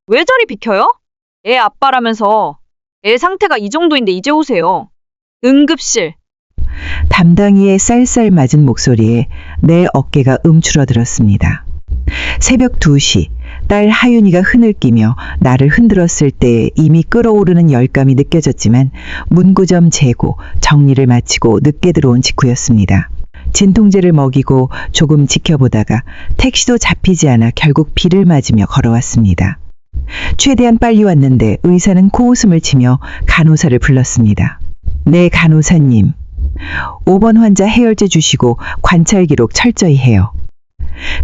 왜 자리 비켜요? 애 아빠라면서. 애 상태가 이 정도인데 이제 오세요. 응급실. 담당이의 쌀쌀맞은 목소리에 내 어깨가 움츠러들었습니다. 새벽 2시, 딸 하윤이가 흐느끼며 나를 흔들었을 때 이미 끓어오르는 열감이 느껴졌지만 문구점 재고, 정리를 마치고 늦게 들어온 직후였습니다. 진통제를 먹이고 조금 지켜보다가 택시도 잡히지 않아 결국 비를 맞으며 걸어왔습니다. 최대한 빨리 왔는데 의사는 코웃음을 치며 간호사를 불렀습니다. 네, 간호사님. 5번 환자 해열제 주시고 관찰 기록 철저히 해요.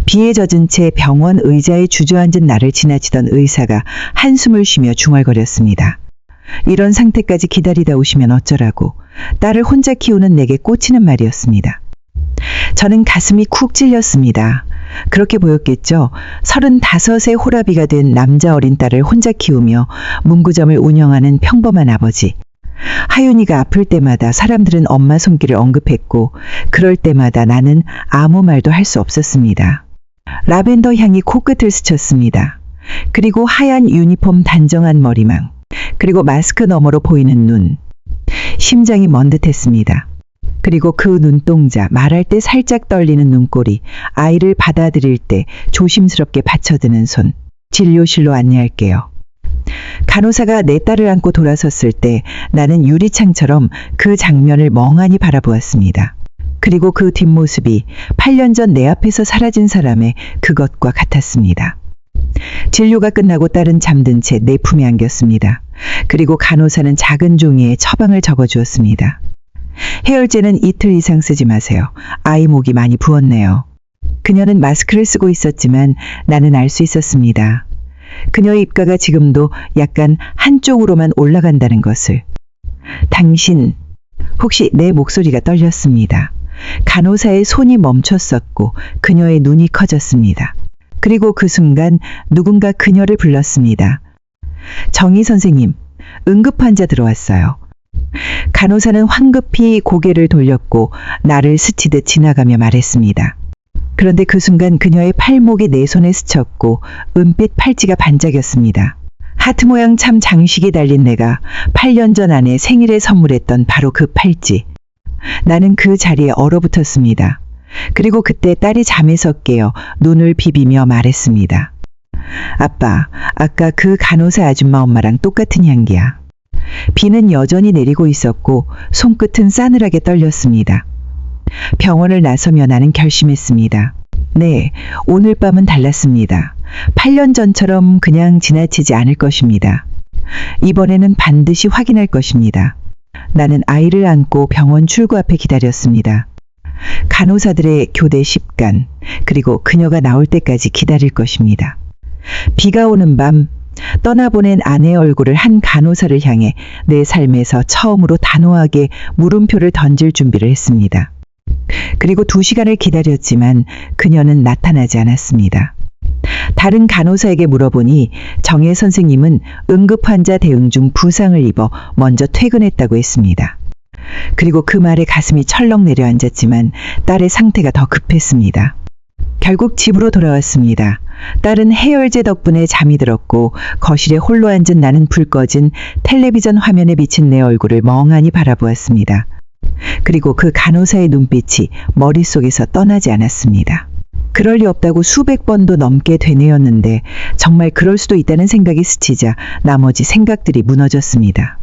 비에 젖은 채 병원 의자에 주저앉은 나를 지나치던 의사가 한숨을 쉬며 중얼거렸습니다. 이런 상태까지 기다리다 오시면 어쩌라고. 딸을 혼자 키우는 내게 꽂히는 말이었습니다. 저는 가슴이 쿡 찔렸습니다. 그렇게 보였겠죠. 35의 호라비가 된 남자 어린 딸을 혼자 키우며 문구점을 운영하는 평범한 아버지. 하윤이가 아플 때마다 사람들은 엄마 손길을 언급했고 그럴 때마다 나는 아무 말도 할 수 없었습니다. 라벤더 향이 코끝을 스쳤습니다. 그리고 하얀 유니폼 단정한 머리망, 그리고 마스크 너머로 보이는 눈. 심장이 먼 듯했습니다. 그리고 그 눈동자, 말할 때 살짝 떨리는 눈꼬리, 아이를 받아들일 때 조심스럽게 받쳐드는 손. 진료실로 안내할게요. 간호사가 내 딸을 안고 돌아섰을 때 나는 유리창처럼 그 장면을 멍하니 바라보았습니다. 그리고 그 뒷모습이 8년 전 내 앞에서 사라진 사람의 그것과 같았습니다. 진료가 끝나고 딸은 잠든 채 내 품에 안겼습니다. 그리고 간호사는 작은 종이에 처방을 적어주었습니다. 해열제는 이틀 이상 쓰지 마세요. 아이 목이 많이 부었네요. 그녀는 마스크를 쓰고 있었지만 나는 알 수 있었습니다. 그녀의 입가가 지금도 약간 한쪽으로만 올라간다는 것을. 당신, 혹시 내 목소리가 떨렸습니다. 간호사의 손이 멈췄었고 그녀의 눈이 커졌습니다. 그리고 그 순간 누군가 그녀를 불렀습니다. 정희 선생님, 응급환자 들어왔어요. 간호사는 황급히 고개를 돌렸고 나를 스치듯 지나가며 말했습니다. 그런데 그 순간 그녀의 팔목이 내 손에 스쳤고 은빛 팔찌가 반짝였습니다. 하트 모양 참 장식이 달린 내가 8년 전 아내 생일에 선물했던 바로 그 팔찌. 나는 그 자리에 얼어붙었습니다. 그리고 그때 딸이 잠에서 깨어 눈을 비비며 말했습니다. 아빠, 아까 그 간호사 아줌마 엄마랑 똑같은 향기야. 비는 여전히 내리고 있었고 손끝은 싸늘하게 떨렸습니다. 병원을 나서며 나는 결심했습니다. 네, 오늘 밤은 달랐습니다. 8년 전처럼 그냥 지나치지 않을 것입니다. 이번에는 반드시 확인할 것입니다. 나는 아이를 안고 병원 출구 앞에 기다렸습니다. 간호사들의 교대 10간, 그리고 그녀가 나올 때까지 기다릴 것입니다. 비가 오는 밤, 떠나보낸 아내의 얼굴을 한 간호사를 향해 내 삶에서 처음으로 단호하게 물음표를 던질 준비를 했습니다. 그리고 2시간을 기다렸지만 그녀는 나타나지 않았습니다. 다른 간호사에게 물어보니 정혜 선생님은 응급환자 대응 중 부상을 입어 먼저 퇴근했다고 했습니다. 그리고 그 말에 가슴이 철렁 내려앉았지만 딸의 상태가 더 급했습니다. 결국 집으로 돌아왔습니다. 딸은 해열제 덕분에 잠이 들었고 거실에 홀로 앉은 나는 불 꺼진 텔레비전 화면에 비친 내 얼굴을 멍하니 바라보았습니다. 그리고 그 간호사의 눈빛이 머릿속에서 떠나지 않았습니다. 그럴 리 없다고 수백 번도 넘게 되뇌었는데 정말 그럴 수도 있다는 생각이 스치자 나머지 생각들이 무너졌습니다.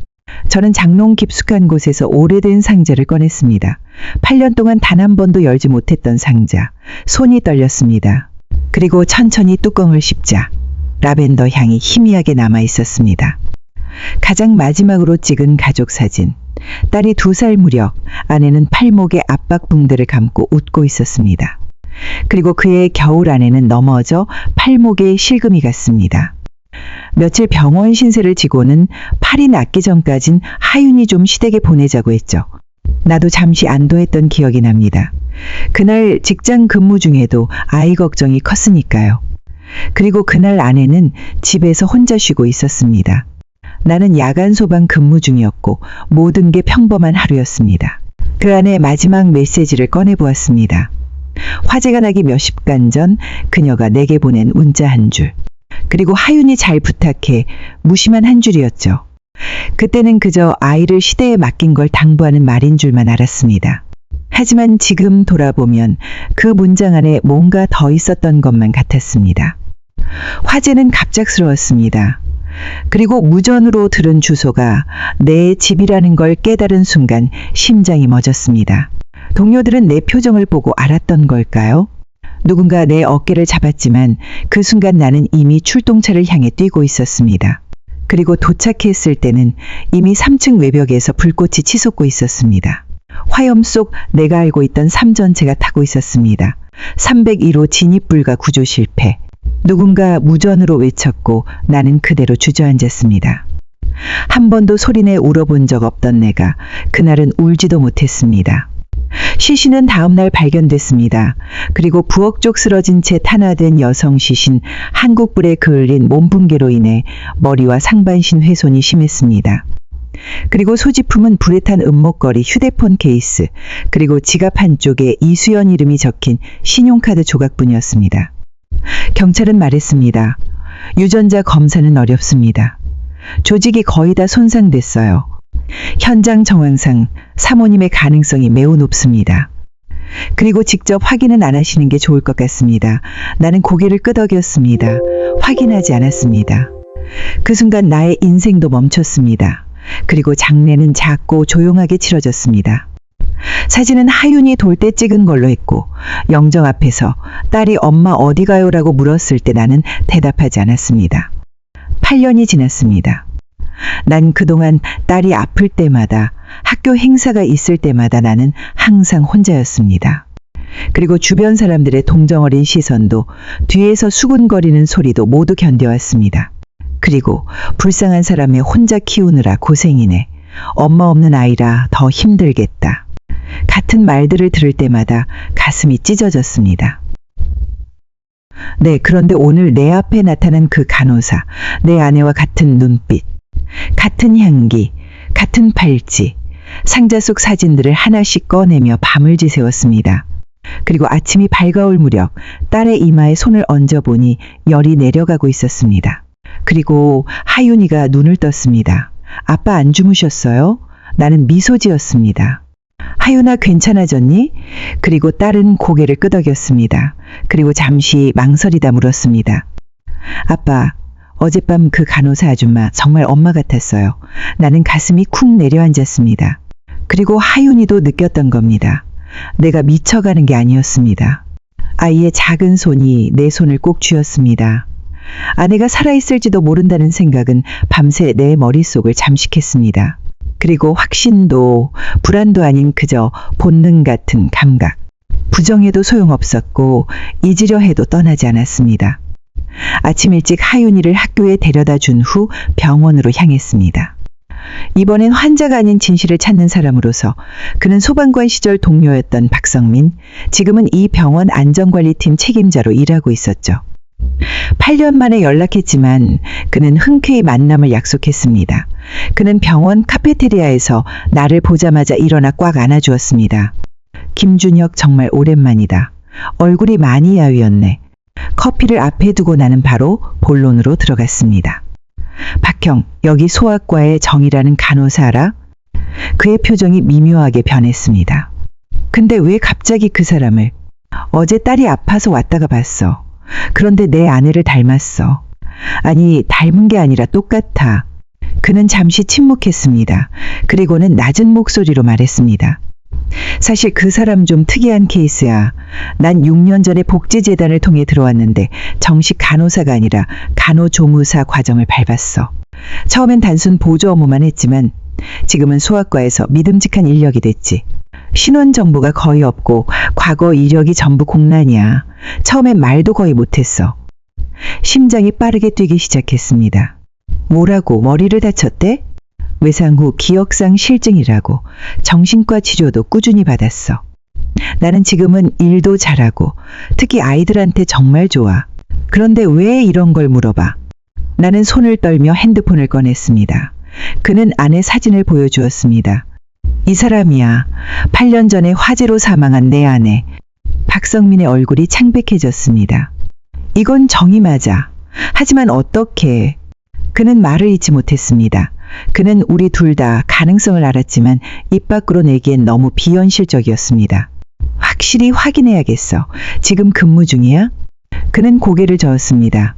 저는 장롱 깊숙한 곳에서 오래된 상자를 꺼냈습니다. 8년 동안 단 한 번도 열지 못했던 상자. 손이 떨렸습니다. 그리고 천천히 뚜껑을 씹자 라벤더 향이 희미하게 남아 있었습니다. 가장 마지막으로 찍은 가족 사진. 딸이 2살 무렵, 아내는 팔목에 압박 붕대를 감고 웃고 있었습니다. 그리고 그의 겨울 아내는 넘어져 팔목에 실금이 갔습니다. 며칠 병원 신세를 지고는 팔이 낫기 전까진 하윤이 좀 시댁에 보내자고 했죠. 나도 잠시 안도했던 기억이 납니다. 그날 직장 근무 중에도 아이 걱정이 컸으니까요. 그리고 그날 아내는 집에서 혼자 쉬고 있었습니다. 나는 야간 소방 근무 중이었고 모든 게 평범한 하루였습니다. 그 안에 마지막 메시지를 꺼내보았습니다. 화재가 나기 몇십 간 전 그녀가 내게 보낸 문자 한 줄. 그리고 하윤이 잘 부탁해 무심한 한 줄이었죠. 그때는 그저 아이를 시대에 맡긴 걸 당부하는 말인 줄만 알았습니다. 하지만 지금 돌아보면 그 문장 안에 뭔가 더 있었던 것만 같았습니다. 화제는 갑작스러웠습니다. 그리고 무전으로 들은 주소가 내 집이라는 걸 깨달은 순간 심장이 멎었습니다. 동료들은 내 표정을 보고 알았던 걸까요? 누군가 내 어깨를 잡았지만 그 순간 나는 이미 출동차를 향해 뛰고 있었습니다. 그리고 도착했을 때는 이미 3층 외벽에서 불꽃이 치솟고 있었습니다. 화염 속 내가 알고 있던 삶 전체가 타고 있었습니다. 301호 진입불가 구조 실패. 누군가 무전으로 외쳤고 나는 그대로 주저앉았습니다. 한 번도 소리내 울어본 적 없던 내가 그날은 울지도 못했습니다. 시신은 다음날 발견됐습니다. 그리고 부엌 쪽 쓰러진 채 탄화된 여성 시신, 한국불에 그을린 몸붕괴로 인해 머리와 상반신 훼손이 심했습니다. 그리고 소지품은 불에 탄 은목걸이, 휴대폰 케이스, 그리고 지갑 한쪽에 이수연 이름이 적힌 신용카드 조각뿐이었습니다. 경찰은 말했습니다. 유전자 검사는 어렵습니다. 조직이 거의 다 손상됐어요. 현장 정황상 사모님의 가능성이 매우 높습니다. 그리고 직접 확인은 안 하시는 게 좋을 것 같습니다. 나는 고개를 끄덕였습니다. 확인하지 않았습니다. 그 순간 나의 인생도 멈췄습니다. 그리고 장례는 작고 조용하게 치러졌습니다. 사진은 하윤이 돌 때 찍은 걸로 했고 영정 앞에서 딸이 엄마 어디 가요라고 물었을 때 나는 대답하지 않았습니다. 8년이 지났습니다. 난 그동안 딸이 아플 때마다 학교 행사가 있을 때마다 나는 항상 혼자였습니다. 그리고 주변 사람들의 동정 어린 시선도 뒤에서 수군거리는 소리도 모두 견뎌왔습니다. 그리고 불쌍한 사람의 혼자 키우느라 고생이네. 엄마 없는 아이라 더 힘들겠다. 같은 말들을 들을 때마다 가슴이 찢어졌습니다. 네, 그런데 오늘 내 앞에 나타난 그 간호사, 내 아내와 같은 눈빛, 같은 향기, 같은 팔찌, 상자 속 사진들을 하나씩 꺼내며 밤을 지새웠습니다. 그리고 아침이 밝아올 무렵 딸의 이마에 손을 얹어보니 열이 내려가고 있었습니다. 그리고 하윤이가 눈을 떴습니다. 아빠 안 주무셨어요? 나는 미소 지었습니다. 하윤아 괜찮아졌니? 그리고 딸은 고개를 끄덕였습니다. 그리고 잠시 망설이다 물었습니다. 아빠, 어젯밤 그 간호사 아줌마 정말 엄마 같았어요. 나는 가슴이 쿵 내려앉았습니다. 그리고 하윤이도 느꼈던 겁니다. 내가 미쳐가는 게 아니었습니다. 아이의 작은 손이 내 손을 꼭 쥐었습니다. 아내가 살아있을지도 모른다는 생각은 밤새 내 머릿속을 잠식했습니다. 그리고 확신도 불안도 아닌 그저 본능 같은 감각. 부정해도 소용없었고 잊으려 해도 떠나지 않았습니다. 아침 일찍 하윤이를 학교에 데려다 준 후 병원으로 향했습니다. 이번엔 환자가 아닌 진실을 찾는 사람으로서 그는 소방관 시절 동료였던 박성민, 지금은 이 병원 안전관리팀 책임자로 일하고 있었죠. 8년 만에 연락했지만 그는 흔쾌히 만남을 약속했습니다. 그는 병원 카페테리아에서 나를 보자마자 일어나 꽉 안아주었습니다. 김준혁 정말 오랜만이다. 얼굴이 많이 야위었네. 커피를 앞에 두고 나는 바로 본론으로 들어갔습니다. 박형, 여기 소아과의 정이라는 간호사 알아? 그의 표정이 미묘하게 변했습니다. 근데 왜 갑자기 그 사람을? 어제 딸이 아파서 왔다가 봤어. 그런데 내 아내를 닮았어. 아니, 닮은 게 아니라 똑같아. 그는 잠시 침묵했습니다. 그리고는 낮은 목소리로 말했습니다. 사실 그 사람 좀 특이한 케이스야. 난 6년 전에 복지재단을 통해 들어왔는데 정식 간호사가 아니라 간호조무사 과정을 밟았어. 처음엔 단순 보조 업무만 했지만 지금은 소아과에서 믿음직한 인력이 됐지. 신원 정보가 거의 없고 과거 이력이 전부 공란이야. 처음엔 말도 거의 못했어. 심장이 빠르게 뛰기 시작했습니다. 뭐라고, 머리를 다쳤대? 외상 후 기억상 실증이라고. 정신과 치료도 꾸준히 받았어. 나는 지금은 일도 잘하고 특히 아이들한테 정말 좋아. 그런데 왜 이런 걸 물어봐? 나는 손을 떨며 핸드폰을 꺼냈습니다. 그는 아내 사진을 보여주었습니다. 이 사람이야. 8년 전에 화재로 사망한 내 아내. 박성민의 얼굴이 창백해졌습니다. 이건 정이 맞아. 하지만 어떻게? 그는 말을 잇지 못했습니다. 그는 우리 둘 다 가능성을 알았지만 입 밖으로 내기엔 너무 비현실적이었습니다. 확실히 확인해야겠어. 지금 근무 중이야? 그는 고개를 저었습니다.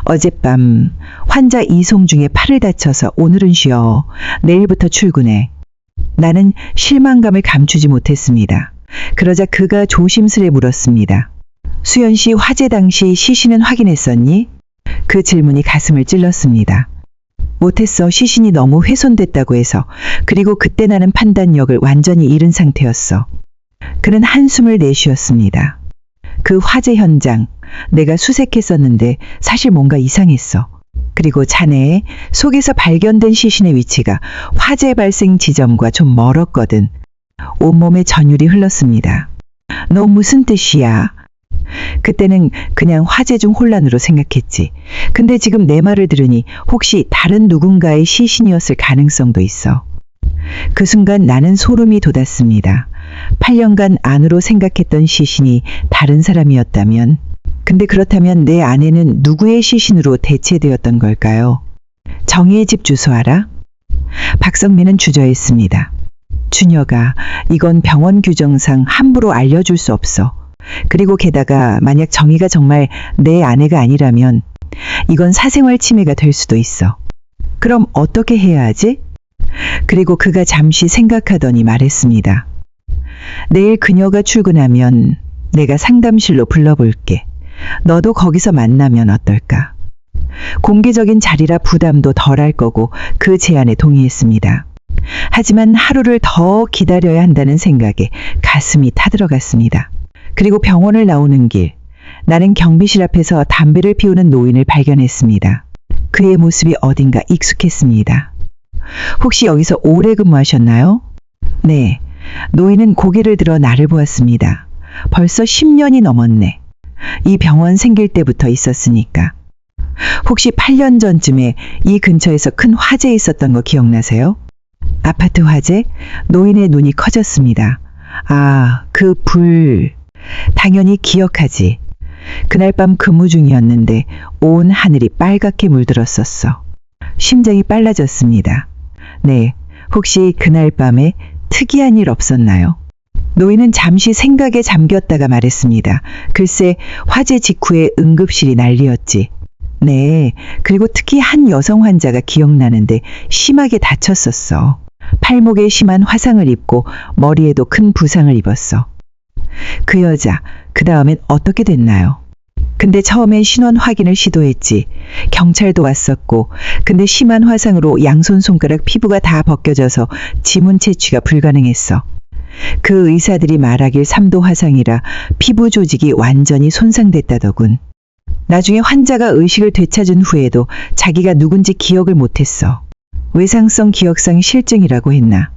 어젯밤 환자 이송 중에 팔을 다쳐서 오늘은 쉬어. 내일부터 출근해. 나는 실망감을 감추지 못했습니다. 그러자 그가 조심스레 물었습니다. 수연 씨 화재 당시 시신은 확인했었니? 그 질문이 가슴을 찔렀습니다. 못했어. 시신이 너무 훼손됐다고 해서. 그리고 그때 나는 판단력을 완전히 잃은 상태였어. 그는 한숨을 내쉬었습니다. 그 화재 현장, 내가 수색했었는데 사실 뭔가 이상했어. 그리고 자네 속에서 발견된 시신의 위치가 화재 발생 지점과 좀 멀었거든. 온몸에 전율이 흘렀습니다. 너 무슨 뜻이야? 그때는 그냥 화재 중 혼란으로 생각했지. 근데 지금 내 말을 들으니 혹시 다른 누군가의 시신이었을 가능성도 있어. 그 순간 나는 소름이 돋았습니다. 8년간 안으로 생각했던 시신이 다른 사람이었다면, 근데 그렇다면 내 아내는 누구의 시신으로 대체되었던 걸까요? 정희의 집 주소 알아? 박성민은 주저했습니다. 준혁아, 이건 병원 규정상 함부로 알려줄 수 없어. 그리고 게다가 만약 정희가 정말 내 아내가 아니라면 이건 사생활 침해가 될 수도 있어. 그럼 어떻게 해야 하지? 그리고 그가 잠시 생각하더니 말했습니다. 내일 그녀가 출근하면 내가 상담실로 불러볼게. 너도 거기서 만나면 어떨까? 공개적인 자리라 부담도 덜할 거고 그 제안에 동의했습니다. 하지만 하루를 더 기다려야 한다는 생각에 가슴이 타들어갔습니다. 그리고 병원을 나오는 길, 나는 경비실 앞에서 담배를 피우는 노인을 발견했습니다. 그의 모습이 어딘가 익숙했습니다. 혹시 여기서 오래 근무하셨나요? 네. 노인은 고개를 들어 나를 보았습니다. 벌써 10년이 넘었네. 이 병원 생길 때부터 있었으니까. 혹시 8년 전쯤에 이 근처에서 큰 화재 있었던 거 기억나세요? 아파트 화재? 노인의 눈이 커졌습니다. 아, 그 불. 당연히 기억하지. 그날 밤 근무 중이었는데 온 하늘이 빨갛게 물들었었어. 심장이 빨라졌습니다. 네, 혹시 그날 밤에 특이한 일 없었나요? 노인은 잠시 생각에 잠겼다가 말했습니다. 글쎄, 화재 직후에 응급실이 난리였지. 네, 그리고 특히 한 여성 환자가 기억나는데 심하게 다쳤었어. 팔목에 심한 화상을 입고 머리에도 큰 부상을 입었어. 그 여자, 그 다음엔 어떻게 됐나요? 근데 처음엔 신원 확인을 시도했지. 경찰도 왔었고, 근데 심한 화상으로 양손 손가락 피부가 다 벗겨져서 지문 채취가 불가능했어. 그 의사들이 말하길 3도 화상이라 피부 조직이 완전히 손상됐다더군. 나중에 환자가 의식을 되찾은 후에도 자기가 누군지 기억을 못했어. 외상성 기억상 실증이라고 했나.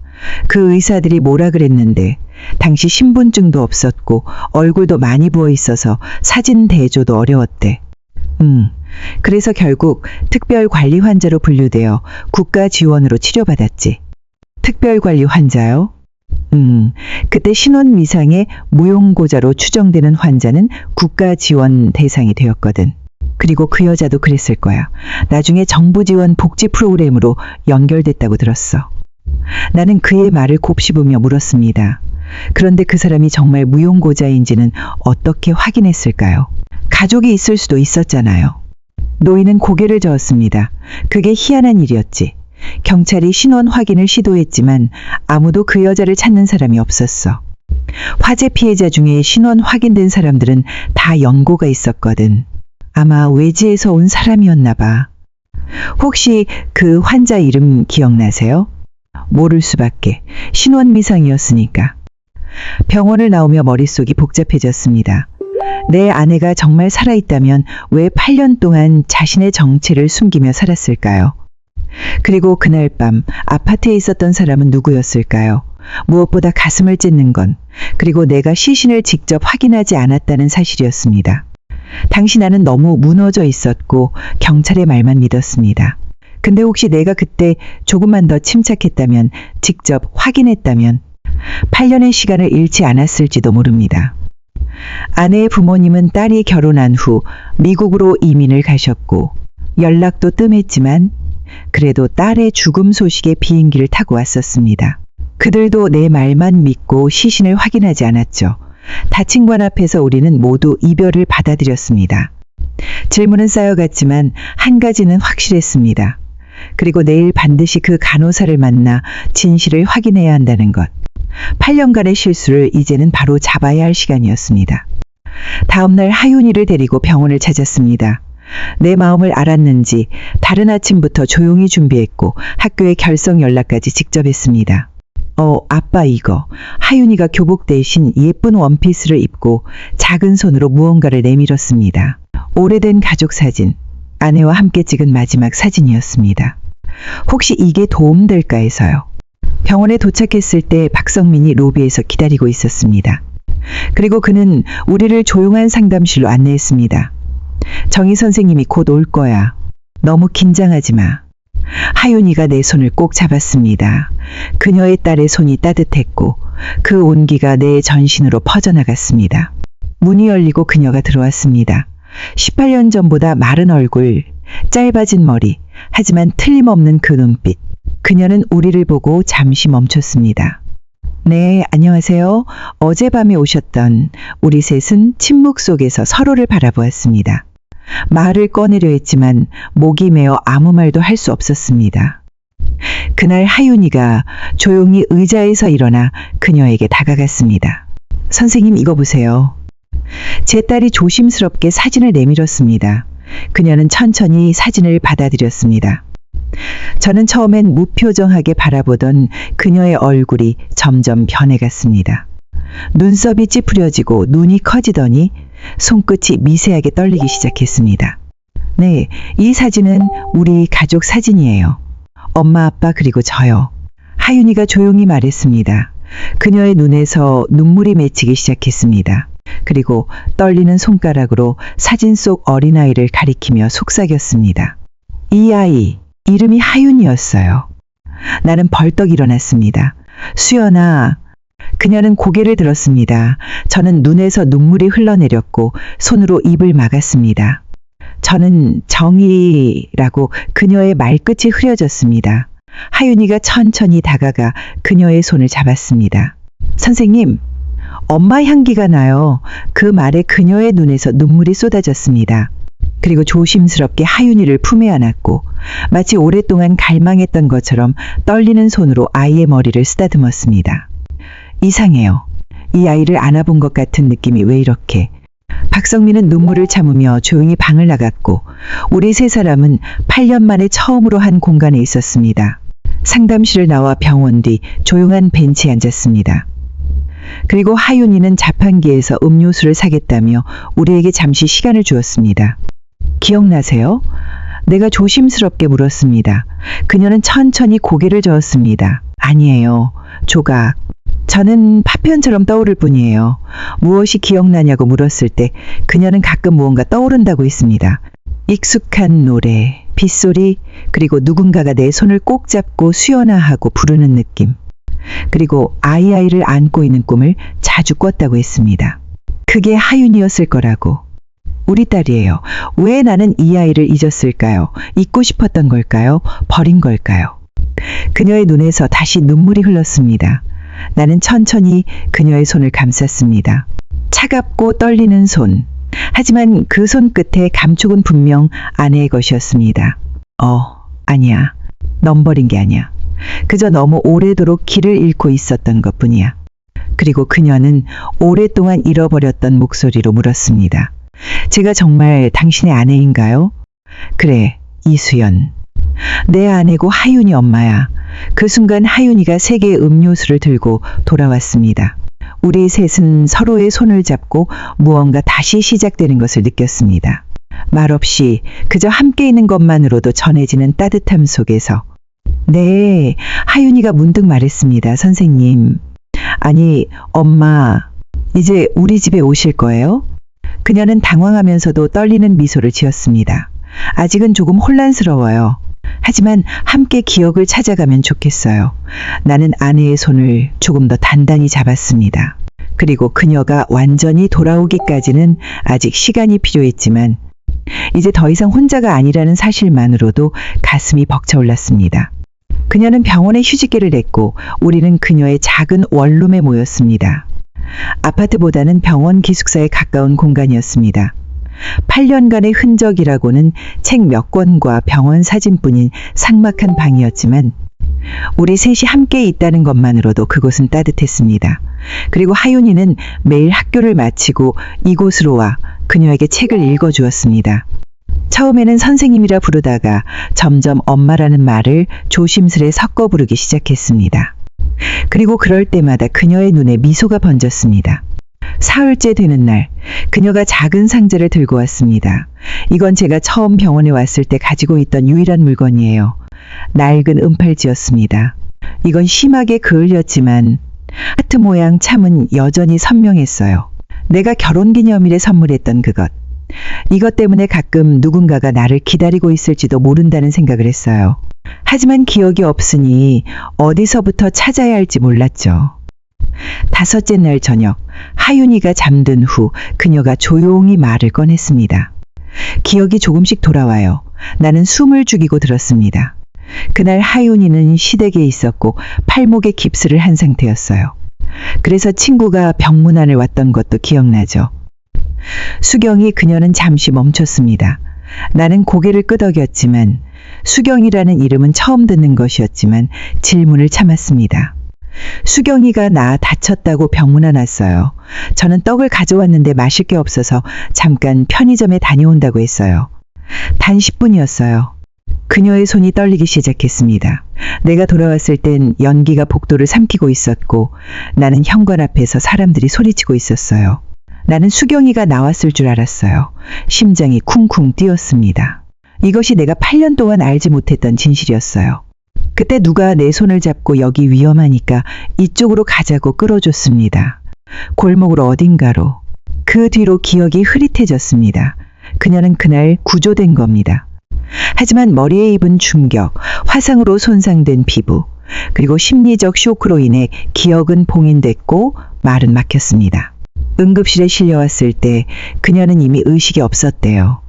그 의사들이 뭐라 그랬는데 당시 신분증도 없었고 얼굴도 많이 부어 있어서 사진 대조도 어려웠대. 그래서 결국 특별관리 환자로 분류되어 국가 지원으로 치료받았지. 특별관리 환자요? 그때 신원 미상의 무용고자로 추정되는 환자는 국가 지원 대상이 되었거든. 그리고 그 여자도 그랬을 거야. 나중에 정부 지원 복지 프로그램으로 연결됐다고 들었어. 나는 그의 말을 곱씹으며 물었습니다. 그런데 그 사람이 정말 무용고자인지는 어떻게 확인했을까요? 가족이 있을 수도 있었잖아요. 노인은 고개를 저었습니다. 그게 희한한 일이었지. 경찰이 신원 확인을 시도했지만 아무도 그 여자를 찾는 사람이 없었어. 화재 피해자 중에 신원 확인된 사람들은 다 연고가 있었거든. 아마 외지에서 온 사람이었나 봐. 혹시 그 환자 이름 기억나세요? 모를 수밖에. 신원 미상이었으니까. 병원을 나오며 머릿속이 복잡해졌습니다. 내 아내가 정말 살아있다면 왜 8년 동안 자신의 정체를 숨기며 살았을까요? 그리고 그날 밤 아파트에 있었던 사람은 누구였을까요? 무엇보다 가슴을 찢는 건 그리고 내가 시신을 직접 확인하지 않았다는 사실이었습니다. 당시 나는 너무 무너져 있었고 경찰의 말만 믿었습니다. 근데 혹시 내가 그때 조금만 더 침착했다면, 직접 확인했다면 8년의 시간을 잃지 않았을지도 모릅니다. 아내의 부모님은 딸이 결혼한 후 미국으로 이민을 가셨고 연락도 뜸했지만 그래도 딸의 죽음 소식에 비행기를 타고 왔었습니다. 그들도 내 말만 믿고 시신을 확인하지 않았죠. 다친관 앞에서 우리는 모두 이별을 받아들였습니다. 질문은 쌓여갔지만 한 가지는 확실했습니다. 그리고 내일 반드시 그 간호사를 만나 진실을 확인해야 한다는 것. 8년간의 실수를 이제는 바로 잡아야 할 시간이었습니다. 다음날 하윤이를 데리고 병원을 찾았습니다. 내 마음을 알았는지 다른 아침부터 조용히 준비했고 학교에 결석 연락까지 직접 했습니다. 아빠 이거. 하윤이가 교복 대신 예쁜 원피스를 입고 작은 손으로 무언가를 내밀었습니다. 오래된 가족 사진. 아내와 함께 찍은 마지막 사진이었습니다. 혹시 이게 도움될까 해서요. 병원에 도착했을 때 박성민이 로비에서 기다리고 있었습니다. 그리고 그는 우리를 조용한 상담실로 안내했습니다. 정희 선생님이 곧 올 거야. 너무 긴장하지 마. 하윤이가 내 손을 꼭 잡았습니다. 그녀의 딸의 손이 따뜻했고 그 온기가 내 전신으로 퍼져나갔습니다. 문이 열리고 그녀가 들어왔습니다. 18년 전보다 마른 얼굴, 짧아진 머리, 하지만 틀림없는 그 눈빛. 그녀는 우리를 보고 잠시 멈췄습니다. 네, 안녕하세요. 어젯밤에 오셨던 우리 셋은 침묵 속에서 서로를 바라보았습니다. 말을 꺼내려 했지만 목이 메어 아무 말도 할 수 없었습니다. 그날 하윤이가 조용히 의자에서 일어나 그녀에게 다가갔습니다. 선생님 이거 보세요. 제 딸이 조심스럽게 사진을 내밀었습니다. 그녀는 천천히 사진을 받아들였습니다. 저는 처음엔 무표정하게 바라보던 그녀의 얼굴이 점점 변해갔습니다. 눈썹이 찌푸려지고 눈이 커지더니 손끝이 미세하게 떨리기 시작했습니다. 네, 이 사진은 우리 가족 사진이에요. 엄마, 아빠 그리고 저요. 하윤이가 조용히 말했습니다. 그녀의 눈에서 눈물이 맺히기 시작했습니다. 그리고 떨리는 손가락으로 사진 속 어린아이를 가리키며 속삭였습니다. 이 아이, 이름이 하윤이었어요. 나는 벌떡 일어났습니다. 수연아. 그녀는 고개를 들었습니다. 저는 눈에서 눈물이 흘러내렸고 손으로 입을 막았습니다. 저는 정희라고 그녀의 말끝이 흐려졌습니다. 하윤이가 천천히 다가가 그녀의 손을 잡았습니다. 선생님, 엄마 향기가 나요. 그 말에 그녀의 눈에서 눈물이 쏟아졌습니다. 그리고 조심스럽게 하윤이를 품에 안았고 마치 오랫동안 갈망했던 것처럼 떨리는 손으로 아이의 머리를 쓰다듬었습니다. 이상해요. 이 아이를 안아본 것 같은 느낌이 왜 이렇게. 박성민은 눈물을 참으며 조용히 방을 나갔고 우리 세 사람은 8년 만에 처음으로 한 공간에 있었습니다. 상담실을 나와 병원 뒤 조용한 벤치에 앉았습니다. 그리고 하윤이는 자판기에서 음료수를 사겠다며 우리에게 잠시 시간을 주었습니다. 기억나세요? 내가 조심스럽게 물었습니다. 그녀는 천천히 고개를 저었습니다. 아니에요. 조각. 저는 파편처럼 떠오를 뿐이에요. 무엇이 기억나냐고 물었을 때 그녀는 가끔 무언가 떠오른다고 했습니다. 익숙한 노래, 빗소리, 그리고 누군가가 내 손을 꼭 잡고 수연아하고 부르는 느낌. 그리고 아이를 안고 있는 꿈을 자주 꿨다고 했습니다. 그게 하윤이었을 거라고. 우리 딸이에요. 왜 나는 이 아이를 잊었을까요? 잊고 싶었던 걸까요? 버린 걸까요? 그녀의 눈에서 다시 눈물이 흘렀습니다. 나는 천천히 그녀의 손을 감쌌습니다. 차갑고 떨리는 손. 하지만 그 손끝의 감촉은 분명 아내의 것이었습니다. 아니야. 넌 버린 게 아니야. 그저 너무 오래도록 길을 잃고 있었던 것뿐이야. 그리고 그녀는 오랫동안 잃어버렸던 목소리로 물었습니다. 제가 정말 당신의 아내인가요? 그래, 이수연. 내 아내고 하윤이 엄마야. 그 순간 하윤이가 세 개의 음료수를 들고 돌아왔습니다. 우리 셋은 서로의 손을 잡고 무언가 다시 시작되는 것을 느꼈습니다. 말없이 그저 함께 있는 것만으로도 전해지는 따뜻함 속에서. 네, 하윤이가 문득 말했습니다. 선생님. 아니, 엄마, 이제 우리 집에 오실 거예요? 그녀는 당황하면서도 떨리는 미소를 지었습니다. 아직은 조금 혼란스러워요. 하지만 함께 기억을 찾아가면 좋겠어요. 나는 아내의 손을 조금 더 단단히 잡았습니다. 그리고 그녀가 완전히 돌아오기까지는 아직 시간이 필요했지만 이제 더 이상 혼자가 아니라는 사실만으로도 가슴이 벅차올랐습니다. 그녀는 병원에 휴직계를 냈고 우리는 그녀의 작은 원룸에 모였습니다. 아파트보다는 병원 기숙사에 가까운 공간이었습니다. 8년간의 흔적이라고는 책 몇 권과 병원 사진뿐인 삭막한 방이었지만 우리 셋이 함께 있다는 것만으로도 그곳은 따뜻했습니다. 그리고 하윤이는 매일 학교를 마치고 이곳으로 와 그녀에게 책을 읽어주었습니다. 처음에는 선생님이라 부르다가 점점 엄마라는 말을 조심스레 섞어 부르기 시작했습니다. 그리고 그럴 때마다 그녀의 눈에 미소가 번졌습니다. 사흘째 되는 날, 그녀가 작은 상자를 들고 왔습니다. 이건 제가 처음 병원에 왔을 때 가지고 있던 유일한 물건이에요. 낡은 은팔찌였습니다. 이건 심하게 그을렸지만 하트 모양 참은 여전히 선명했어요. 내가 결혼기념일에 선물했던 그것. 이것 때문에 가끔 누군가가 나를 기다리고 있을지도 모른다는 생각을 했어요. 하지만 기억이 없으니 어디서부터 찾아야 할지 몰랐죠. 5째 날 저녁, 하윤이가 잠든 후 그녀가 조용히 말을 꺼냈습니다. 기억이 조금씩 돌아와요. 나는 숨을 죽이고 들었습니다. 그날 하윤이는 시댁에 있었고 팔목에 깁스를 한 상태였어요. 그래서 친구가 병문안을 왔던 것도 기억나죠. 수경이 그녀는 잠시 멈췄습니다. 나는 고개를 끄덕였지만 수경이라는 이름은 처음 듣는 것이었지만 질문을 참았습니다. 수경이가 나 다쳤다고 병문안 왔어요. 저는 떡을 가져왔는데 마실 게 없어서 잠깐 편의점에 다녀온다고 했어요. 단 10분이었어요. 그녀의 손이 떨리기 시작했습니다. 내가 돌아왔을 땐 연기가 복도를 삼키고 있었고 나는 현관 앞에서 사람들이 소리치고 있었어요. 나는 수경이가 나왔을 줄 알았어요. 심장이 쿵쿵 뛰었습니다. 이것이 내가 8년 동안 알지 못했던 진실이었어요. 그때 누가 내 손을 잡고 여기 위험하니까 이쪽으로 가자고 끌어줬습니다. 골목으로 어딘가로. 그 뒤로 기억이 흐릿해졌습니다. 그녀는 그날 구조된 겁니다. 하지만 머리에 입은 충격, 화상으로 손상된 피부, 그리고 심리적 쇼크로 인해 기억은 봉인됐고 말은 막혔습니다. 응급실에 실려왔을 때 그녀는 이미 의식이 없었대요.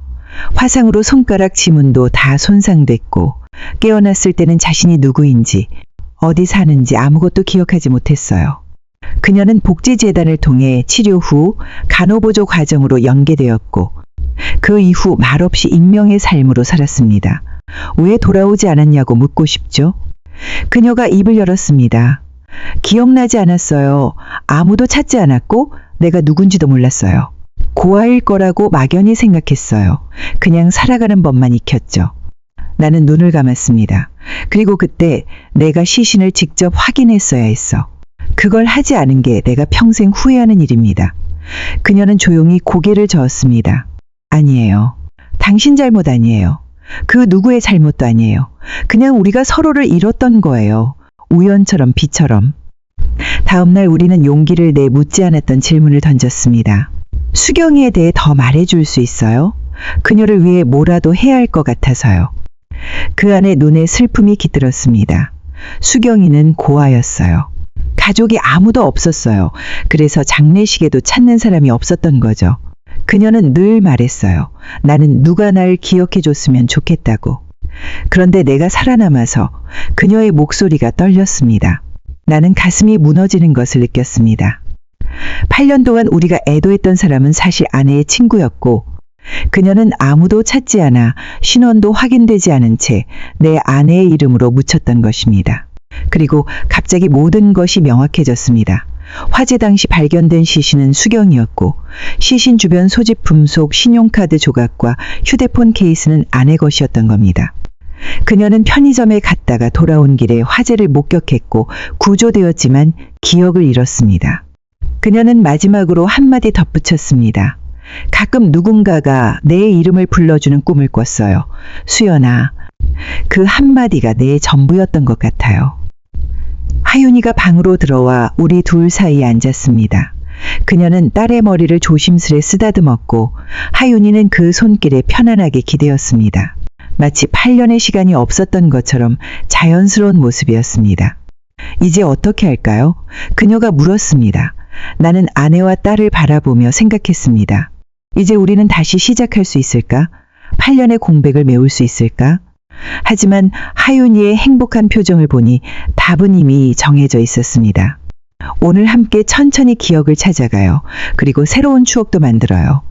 화상으로 손가락 지문도 다 손상됐고 깨어났을 때는 자신이 누구인지 어디 사는지 아무것도 기억하지 못했어요. 그녀는 복지재단을 통해 치료 후 간호보조 과정으로 연계되었고 그 이후 말없이 익명의 삶으로 살았습니다. 왜 돌아오지 않았냐고 묻고 싶죠? 그녀가 입을 열었습니다. 기억나지 않았어요. 아무도 찾지 않았고 내가 누군지도 몰랐어요. 고아일 거라고 막연히 생각했어요. 그냥 살아가는 법만 익혔죠. 나는 눈을 감았습니다. 그리고 그때 내가 시신을 직접 확인했어야 했어. 그걸 하지 않은 게 내가 평생 후회하는 일입니다. 그녀는 조용히 고개를 저었습니다. 아니에요. 당신 잘못 아니에요. 그 누구의 잘못도 아니에요. 그냥 우리가 서로를 잃었던 거예요. 우연처럼 비처럼. 다음 날 우리는 용기를 내 묻지 않았던 질문을 던졌습니다. 수경이에 대해 더 말해줄 수 있어요? 그녀를 위해 뭐라도 해야 할 것 같아서요. 그 안에 눈에 슬픔이 깃들었습니다. 수경이는 고아였어요. 가족이 아무도 없었어요. 그래서 장례식에도 찾는 사람이 없었던 거죠. 그녀는 늘 말했어요. 나는 누가 날 기억해줬으면 좋겠다고. 그런데 내가 살아남아서 그녀의 목소리가 떨렸습니다. 나는 가슴이 무너지는 것을 느꼈습니다. 8년 동안 우리가 애도했던 사람은 사실 아내의 친구였고 그녀는 아무도 찾지 않아 신원도 확인되지 않은 채 내 아내의 이름으로 묻혔던 것입니다. 그리고 갑자기 모든 것이 명확해졌습니다. 화재 당시 발견된 시신은 수경이었고 시신 주변 소지품 속 신용카드 조각과 휴대폰 케이스는 아내 것이었던 겁니다. 그녀는 편의점에 갔다가 돌아온 길에 화재를 목격했고 구조되었지만 기억을 잃었습니다. 그녀는 마지막으로 한마디 덧붙였습니다. 가끔 누군가가 내 이름을 불러주는 꿈을 꿨어요. 수연아. 그 한마디가 내 전부였던 것 같아요. 하윤이가 방으로 들어와 우리 둘 사이에 앉았습니다. 그녀는 딸의 머리를 조심스레 쓰다듬었고 하윤이는 그 손길에 편안하게 기대었습니다. 마치 8년의 시간이 없었던 것처럼 자연스러운 모습이었습니다. 이제 어떻게 할까요? 그녀가 물었습니다. 나는 아내와 딸을 바라보며 생각했습니다. 이제 우리는 다시 시작할 수 있을까? 8년의 공백을 메울 수 있을까? 하지만 하윤이의 행복한 표정을 보니 답은 이미 정해져 있었습니다. 오늘 함께 천천히 기억을 찾아가요. 그리고 새로운 추억도 만들어요.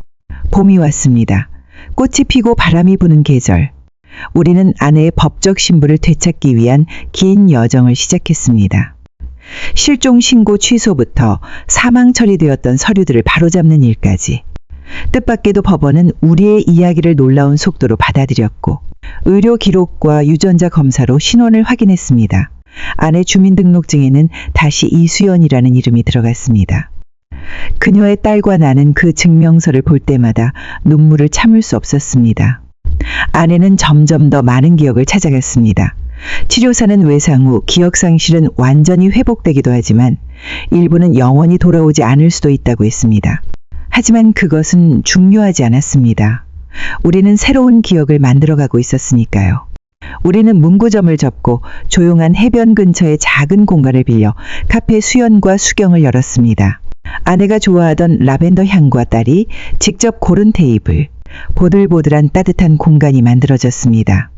봄이 왔습니다. 꽃이 피고 바람이 부는 계절. 우리는 아내의 법적 신분을 되찾기 위한 긴 여정을 시작했습니다. 실종 신고 취소부터 사망 처리되었던 서류들을 바로잡는 일까지. 뜻밖에도 법원은 우리의 이야기를 놀라운 속도로 받아들였고 의료 기록과 유전자 검사로 신원을 확인했습니다. 아내 주민등록증에는 다시 이수연이라는 이름이 들어갔습니다. 그녀의 딸과 나는 그 증명서를 볼 때마다 눈물을 참을 수 없었습니다. 아내는 점점 더 많은 기억을 찾아갔습니다. 치료사는 외상 후 기억 상실은 완전히 회복되기도 하지만 일부는 영원히 돌아오지 않을 수도 있다고 했습니다. 하지만 그것은 중요하지 않았습니다. 우리는 새로운 기억을 만들어가고 있었으니까요. 우리는 문구점을 접고 조용한 해변 근처의 작은 공간을 빌려 카페 수연과 수경을 열었습니다. 아내가 좋아하던 라벤더 향과 딸이 직접 고른 테이블, 보들보들한 따뜻한 공간이 만들어졌습니다.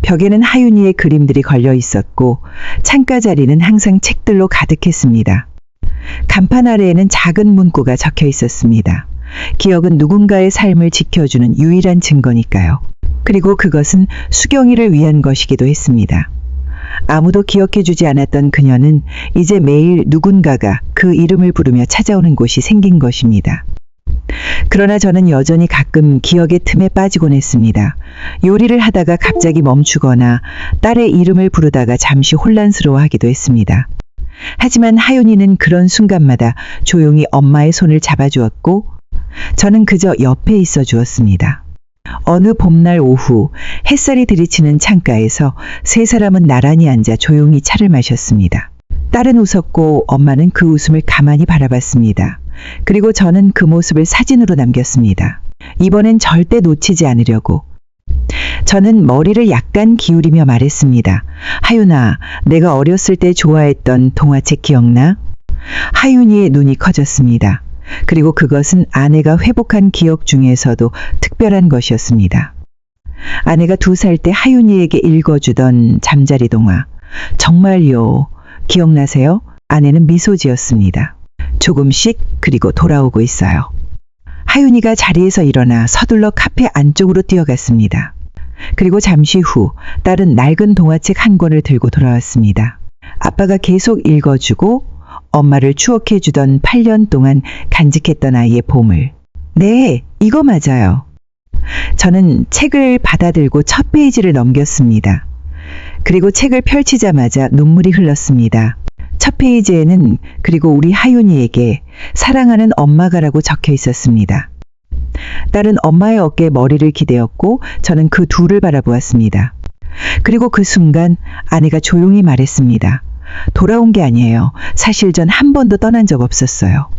벽에는 하윤이의 그림들이 걸려 있었고 창가 자리는 항상 책들로 가득했습니다. 간판 아래에는 작은 문구가 적혀 있었습니다. 기억은 누군가의 삶을 지켜주는 유일한 증거니까요. 그리고 그것은 수경이를 위한 것이기도 했습니다. 아무도 기억해주지 않았던 그녀는 이제 매일 누군가가 그 이름을 부르며 찾아오는 곳이 생긴 것입니다. 그러나 저는 여전히 가끔 기억의 틈에 빠지곤 했습니다. 요리를 하다가 갑자기 멈추거나 딸의 이름을 부르다가 잠시 혼란스러워하기도 했습니다. 하지만 하윤이는 그런 순간마다 조용히 엄마의 손을 잡아주었고 저는 그저 옆에 있어 주었습니다. 어느 봄날 오후 햇살이 들이치는 창가에서 세 사람은 나란히 앉아 조용히 차를 마셨습니다. 딸은 웃었고 엄마는 그 웃음을 가만히 바라봤습니다. 그리고 저는 그 모습을 사진으로 남겼습니다. 이번엔 절대 놓치지 않으려고. 저는 머리를 약간 기울이며 말했습니다. 하윤아, 내가 어렸을 때 좋아했던 동화책 기억나? 하윤이의 눈이 커졌습니다. 그리고 그것은 아내가 회복한 기억 중에서도 특별한 것이었습니다. 아내가 2살 때 하윤이에게 읽어주던 잠자리 동화. 정말요. 기억나세요? 아내는 미소 지었습니다. 조금씩 그리고 돌아오고 있어요. 하윤이가 자리에서 일어나 서둘러 카페 안쪽으로 뛰어갔습니다. 그리고 잠시 후 딸은 낡은 동화책 한 권을 들고 돌아왔습니다. 아빠가 계속 읽어주고 엄마를 추억해주던 8년 동안 간직했던 아이의 보물. 네, 이거 맞아요. 저는 책을 받아들고 첫 페이지를 넘겼습니다. 그리고 책을 펼치자마자 눈물이 흘렀습니다. 첫 페이지에는 그리고 우리 하윤이에게 사랑하는 엄마가라고 적혀 있었습니다. 딸은 엄마의 어깨에 머리를 기대었고 저는 그 둘을 바라보았습니다. 그리고 그 순간 아내가 조용히 말했습니다. 돌아온 게 아니에요. 사실 전 한 번도 떠난 적 없었어요.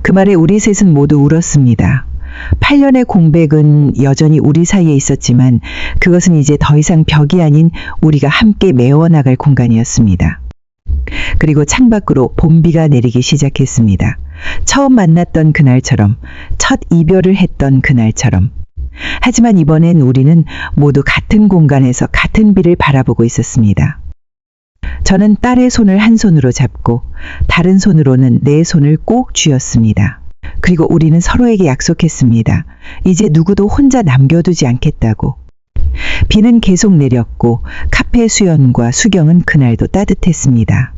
그 말에 우리 셋은 모두 울었습니다. 8년의 공백은 여전히 우리 사이에 있었지만 그것은 이제 더 이상 벽이 아닌 우리가 함께 메워나갈 공간이었습니다. 그리고 창밖으로 봄비가 내리기 시작했습니다. 처음 만났던 그날처럼, 첫 이별을 했던 그날처럼. 하지만 이번엔 우리는 모두 같은 공간에서 같은 비를 바라보고 있었습니다. 저는 딸의 손을 한 손으로 잡고 다른 손으로는 내 손을 꼭 쥐었습니다. 그리고 우리는 서로에게 약속했습니다. 이제 누구도 혼자 남겨두지 않겠다고. 비는 계속 내렸고 카페 수연과 수경은 그날도 따뜻했습니다.